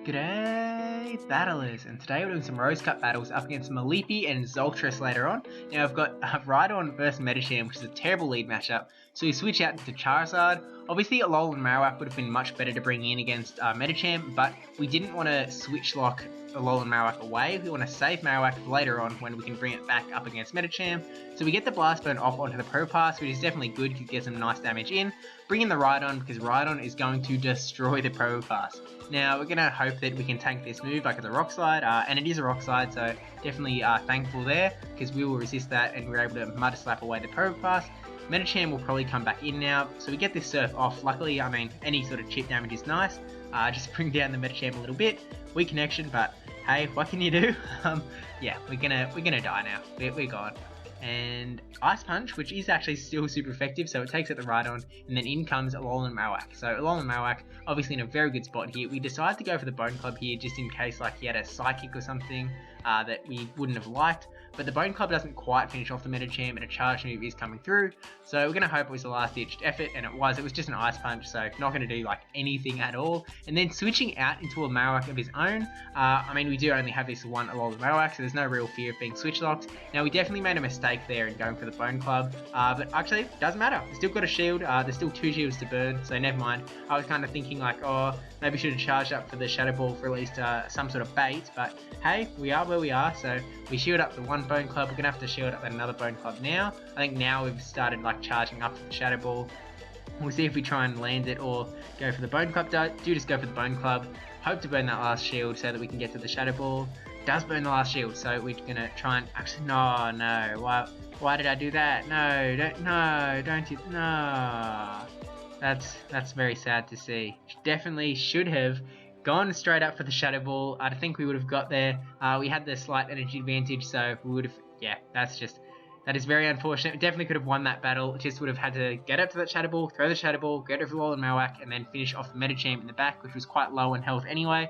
G'day battlers, and today we're doing some Rose Cup battles up against Malipi and Zoltrus later on. Now I've got Rhydon versus Medicham, which is a terrible lead matchup, so we switch out into Charizard. Obviously Alolan Marowak would have been much better to bring in against Medicham, but we didn't want to switch lock Alolan Marowak away. We want to save Marowak for later on when we can bring it back up against Medicham. So we get the Blast Burn off onto the Propass, which is definitely good because it gets some nice damage in. Bring in the Rhydon because Rhydon is going to destroy the Propass. Now we're going to hope that we can tank this move like it's a Rock Slide, and it is a Rock Slide, so definitely thankful there because we will resist that and we're able to Mud Slap away the Propass. Medicham will probably come back in now, so we get this Surf off. Luckily, I mean, any sort of chip damage is nice. Just bring down the Medicham a little bit. Weak connection, but hey, what can you do? Yeah, we're gonna die now. We're gone. And Ice Punch, which is actually still super effective, so it takes out the Rhydon, and then in comes Alolan Marowak. So Alolan Marowak, obviously in a very good spot here. We decided to go for the Bone Club here, just in case like he had a Psychic or something that we wouldn't have liked. But the Bone Club doesn't quite finish off the Medicham, and a Charge move is coming through. So we're going to hope it was the last-ditched effort, and it was. It was just an Ice Punch, so not going to do like anything at all. And then switching out into a Marowak of his own. I mean, we do only have this one Alolan Marowak, so there's no real fear of being switch locked. Now, we definitely made a mistake there in going for the Bone Club, but actually, it doesn't matter. We've still got a shield. There's still 2 shields to burn, so never mind. I was kind of thinking like, oh, maybe should have charged up for the Shadow Ball for at least some sort of bait, but hey, we are where we are, so we shield up the one Bone Club. We're going to have to shield up another Bone Club now. I think now we've started like charging up for the Shadow Ball. We'll see if we try and land it or go for the Bone Club. Do just go for the Bone Club. Hope to burn that last shield so that we can get to the Shadow Ball. Does burn the last shield, so we're going to try and... Actually, no. Why did I do that? Don't you... No. That's very sad to see. Definitely should have gone straight up for the Shadow Ball. I think we would have got there. We had the slight energy advantage, so we would have... Yeah, that is very unfortunate. We definitely could have won that battle. Just would have had to get up to that Shadow Ball, throw the Shadow Ball, get over Alolan Marowak, and then finish off the Medicham in the back, which was quite low in health anyway.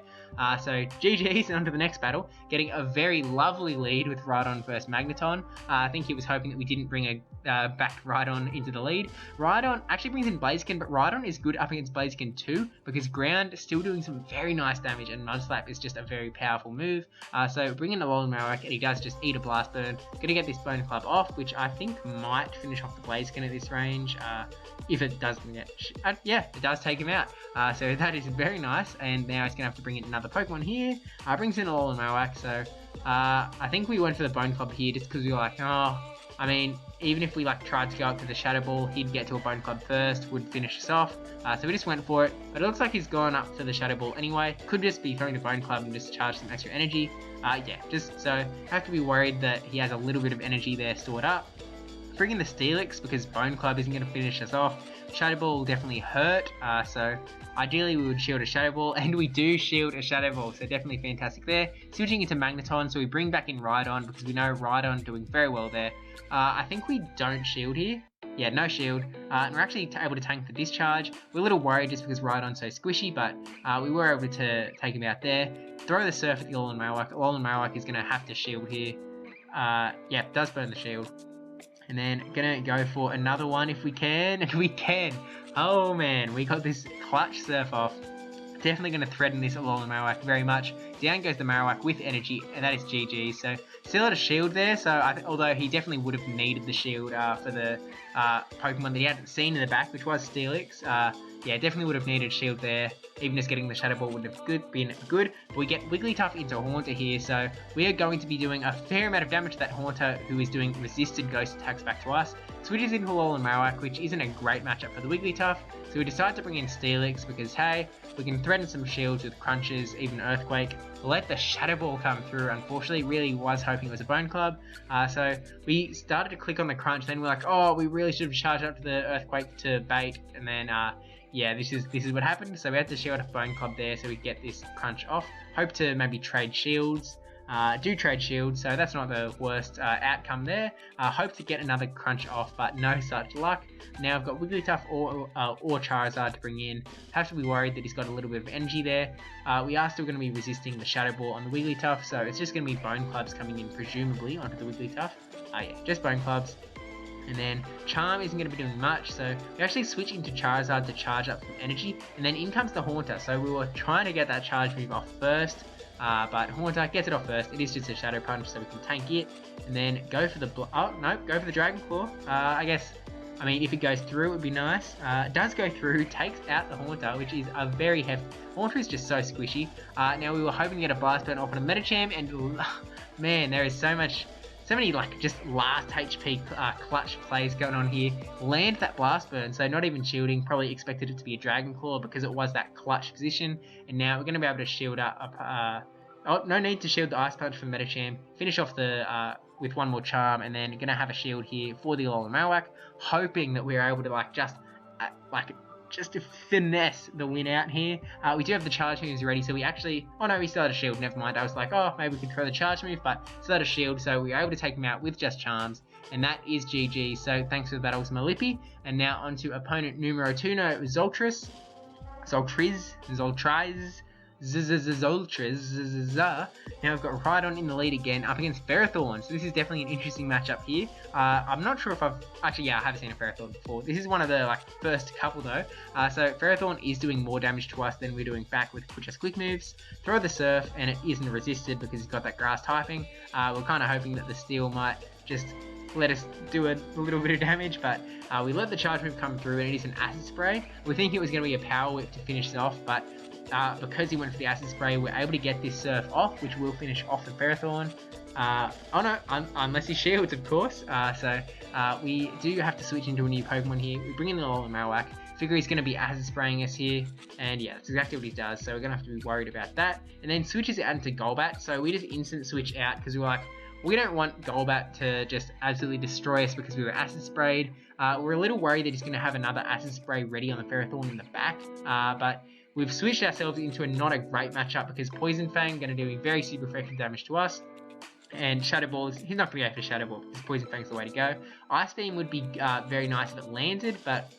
So GG's, and on to the next battle. Getting a very lovely lead with Rhydon versus Magneton. I think he was hoping that we didn't bring a back Rhydon into the lead. Rhydon actually brings in Blaziken, but Rhydon is good up against Blaziken too, because Ground is still doing some very nice damage, and Mud Slap is just a very powerful move. So bring in Alolan Marowak, and he does just eat a Blast Burn. Gonna get this Bone Club off, which I think might finish off the Blaziken at this range. If it doesn't get... yeah, it does take him out. So that is very nice, and now he's gonna have to bring in another Pokemon here. Brings in Alolan Marowak, so I think we went for the Bone Club here just because we were like, oh, I mean, even if we like tried to go up to the Shadow Ball, he'd get to a Bone Club first, would finish us off. So we just went for it, but it looks like he's gone up to the Shadow Ball anyway. Could just be throwing the Bone Club and just charge some extra energy. Yeah, just so have to be worried that he has a little bit of energy there stored up. Bring in the Steelix because Bone Club isn't going to finish us off. Shadow Ball will definitely hurt, so ideally we would shield a Shadow Ball, and we do shield a Shadow Ball, so definitely fantastic there. Switching into Magneton, so we bring back in Rhydon because we know Rhydon doing very well there. I think we don't shield here. Yeah, no shield, and we're actually able to tank the Discharge. We're a little worried just because Rhydon's so squishy, but we were able to take him out there. Throw the Surf at the Alolan Marowak. Alolan Marowak is going to have to shield here. Yeah, does burn the shield. And then gonna go for another one if we can, and we can. Oh man, we got this clutch Surf off. Definitely gonna threaten this Alolan Marowak very much. Down goes the Marowak with energy, and that is GG. So still had a shield there, so although he definitely would have needed the shield for the Pokemon that he hadn't seen in the back, which was Steelix. Yeah, definitely would have needed shield there. Even just getting the Shadow Ball would have been good. But we get Wigglytuff into Haunter here, so we are going to be doing a fair amount of damage to that Haunter, who is doing resisted ghost attacks back to us. Switches into Alolan Marowak, which isn't a great matchup for the Wigglytuff. So we decide to bring in Steelix because, hey, we can threaten some shields with Crunches, even Earthquake. We'll let the Shadow Ball come through, unfortunately. Really was hoping it was a Bone Club. So we started to click on the Crunch, then we're like, oh, we really should have charged up to the Earthquake to bait, and then yeah, this is what happened. So we had to shield a Bone Club there so we get this Crunch off. Hope to maybe trade shields. Do trade shields, so that's not the worst outcome there. Hope to get another Crunch off, but no such luck. Now I've got Wigglytuff or Charizard to bring in. Have to be worried that he's got a little bit of energy there. We are still going to be resisting the Shadow Ball on the Wigglytuff, so it's just going to be Bone Clubs coming in presumably onto the Wigglytuff. Yeah, just Bone Clubs. And then Charm isn't going to be doing much, so we actually switch into Charizard to charge up some energy, and then in comes the Haunter. So we were trying to get that charge move off first, but Haunter gets it off first. It is just a Shadow Punch, so we can tank it, and then go for the go for the Dragon Claw. I mean, if it goes through, it would be nice. It does go through, takes out the Haunter, which is a very hefty. Haunter is just so squishy. Now we were hoping to get a Blast Burn off on a Medicham, and man, there is so many like just last HP clutch plays going on here. Land that Blast Burn, so not even shielding. Probably expected it to be a Dragon Claw because it was that clutch position. And now we're going to be able to shield up. No need to shield the Ice Punch from Medicham. Finish off the with one more Charm, and then going to have a shield here for the Alolan Marowak, hoping that we're able to just to finesse the win out here. We do have the charge moves ready, so we actually... Oh no, we still had a shield, never mind. I was like, oh, maybe we can throw the charge move, but still had a shield, so we were able to take him out with just charms, and that is GG. So thanks for the battles, Malippy. And now on to opponent numero 2, Zoltriz. Now we've got Rhydon in the lead again, up against Ferrothorn. So this is definitely an interesting matchup here. I'm not sure if I have seen a Ferrothorn before. This is one of the first couple though. So Ferrothorn is doing more damage to us than we're doing back with just quick moves. Throw the Surf, and it isn't resisted because he's got that grass typing. We're kind of hoping that the Steel might just let us do a little bit of damage, but we let the charge move come through, and it is an Acid Spray. We think it was going to be a Power Whip to finish it off, but because he went for the Acid Spray, we're able to get this Surf off, which will finish off the Ferrothorn. Unless he shields, of course. We do have to switch into a new Pokemon here. We bring in the Alolan Marowak. Figure he's going to be Acid Spraying us here, and yeah, that's exactly what he does, so we're going to have to be worried about that. And then switches out into Golbat, so we just instant switch out because we're like, we don't want Golbat to just absolutely destroy us because we were Acid Sprayed. We're a little worried that he's going to have another Acid Spray ready on the Ferrothorn in the back, but we've switched ourselves into not a great matchup because Poison Fang going to do very super effective damage to us. And Shadow Ball, he's not going to go for Shadow Ball because Poison Fang's the way to go. Ice Beam would be very nice if it landed, but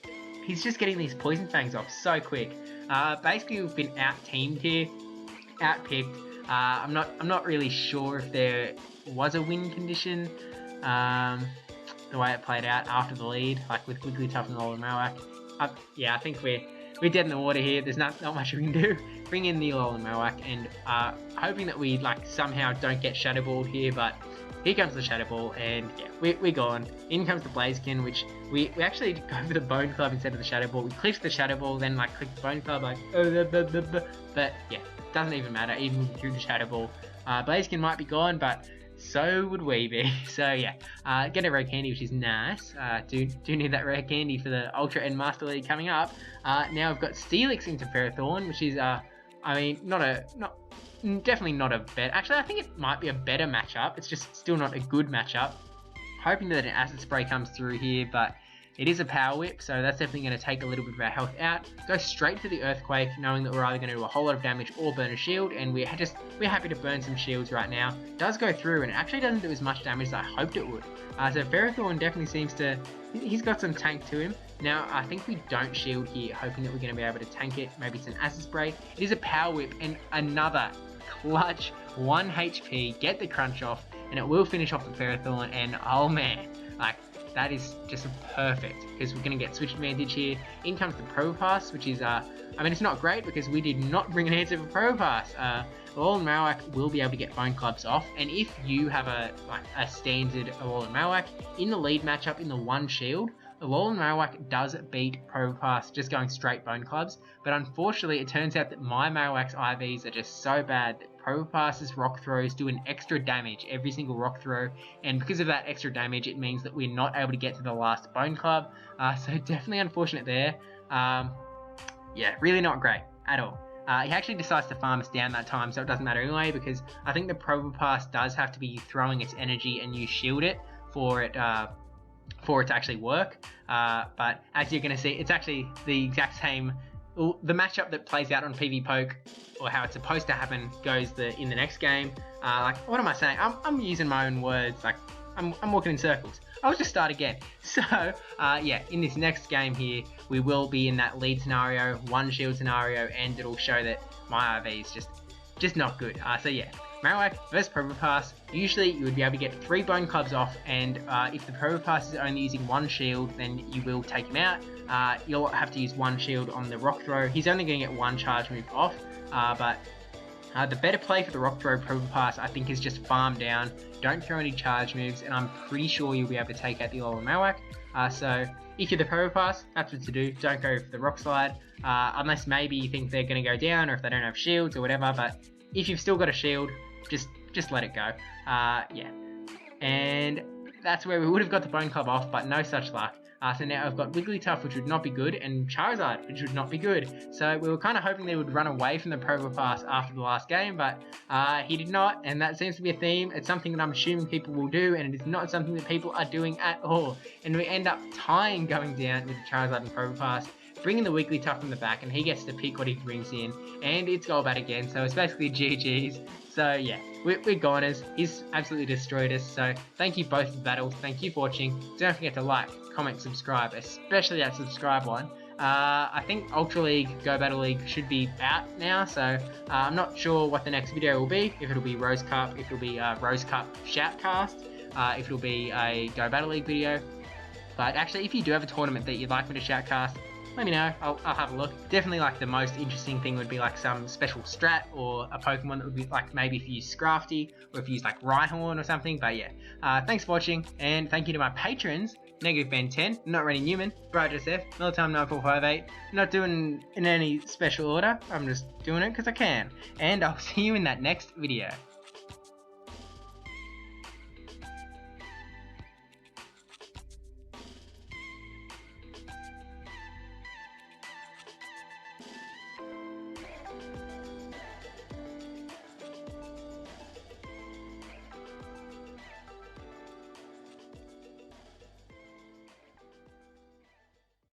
he's just getting these Poison Fangs off so quick. Basically, we've been out-teamed here, out-picked. I'm not really sure if there was a win condition, the way it played out after the lead, like with Wigglytuff and Alolan Marowak. Yeah, I think we're dead in the water here. There's not much we can do. Bring in the Alolan Marowak, and hoping that we somehow don't get Shadow Balled here, but here comes the Shadow Ball, and yeah, we're gone. In comes the Blaziken, which we actually go for the Bone Club instead of the Shadow Ball. We click the Shadow Ball, then click the Bone Club, but yeah, doesn't even matter, even through the Shadow Ball. Blaziken might be gone, but so would we be. So yeah, get a rare candy, which is nice. Do need that rare candy for the Ultra and Master League coming up. Now I've got Steelix into Ferrothorn, which is definitely not a better. Actually, I think it might be a better matchup. It's just still not a good matchup. Hoping that an Acid Spray comes through here, but it is a Power Whip, so that's definitely going to take a little bit of our health out. Go straight for the Earthquake, knowing that we're either going to do a whole lot of damage or burn a shield, and we're happy to burn some shields right now. It does go through, and it actually doesn't do as much damage as I hoped it would. So Ferrothorn definitely seems to... He's got some tank to him. Now, I think we don't shield here, hoping that we're going to be able to tank it. Maybe it's an Acid Spray. It is a Power Whip, and another clutch 1 HP. Get the crunch off, and it will finish off the Ferrothorn, and oh man, that is just perfect, because we're going to get switch advantage here. In comes the Probopass, which is, it's not great because we did not bring an answer for Probopass. Alolan Marowak will be able to get Bone Clubs off, and if you have a standard Alolan Marowak, in the lead matchup in the 1 shield, Alolan Marowak does beat Probopass just going straight Bone Clubs, but unfortunately it turns out that my Marowak's IVs are just so bad that Probopass's Rock Throws do an extra damage every single Rock Throw, and because of that extra damage it means that we're not able to get to the last Bone Club, so definitely unfortunate there. Yeah, really not great at all. He actually decides to farm us down that time, so it doesn't matter anyway, because I think the Probopass does have to be throwing its energy and you shield it for it to actually work, but as you're going to see, it's actually the exact same. The matchup that plays out on PvPoke, or how it's supposed to happen, goes in the next game. What am I saying? I'm using my own words. I'm walking in circles. I'll just start again. So yeah, in this next game here, we will be in that lead scenario, 1 shield scenario, and it'll show that my IV is just not good. So yeah, Marowak versus Probopass, usually you would be able to get 3 bone clubs off, and if the Probopass is only using 1 shield, then you will take him out. You'll have to use 1 shield on the rock throw. He's only going to get 1 charge move off, but the better play for the rock throw Probopass, I think, is just farm down, don't throw any charge moves, and I'm pretty sure you'll be able to take out the Alolan Marowak. So if you're the Probopass, that's what to do. Don't go for the rock slide, unless maybe you think they're going to go down, or if they don't have shields or whatever. But if you've still got a shield, just let it go. Yeah, and that's where we would have got the Bone Club off, but no such luck. So now I've got Wigglytuff, which would not be good, and Charizard, which would not be good. So we were kind of hoping they would run away from the Probopass after the last game, but he did not, and that seems to be a theme. It's something that I'm assuming people will do, and it is not something that people are doing at all. And we end up tying going down with the Charizard and Probopass, bringing the Wigglytuff from the back, and he gets to pick what he brings in, and it's Golbat again, so it's basically GG's. So yeah, we're goners. He's absolutely destroyed us, so thank you both for the battles, thank you for watching. Don't forget to like, comment, subscribe, especially that subscribe one. I think Ultra League, Go Battle League should be out now, so I'm not sure what the next video will be, if it'll be Rose Cup, if it'll be Rose Cup Shoutcast, if it'll be a Go Battle League video. But actually, if you do have a tournament that you'd like me to shoutcast, let me know, I'll have a look. Definitely, like, the most interesting thing would be like some special strat or a Pokemon that would be like, maybe if you use Scrafty or if you use like Rhyhorn or something. But yeah, thanks for watching, and thank you to my patrons: NegativeBen10, NotRandyN3wman, brajSF, Militime9458. Not doing in any special order, I'm just doing it because I can. And I'll see you in that next video.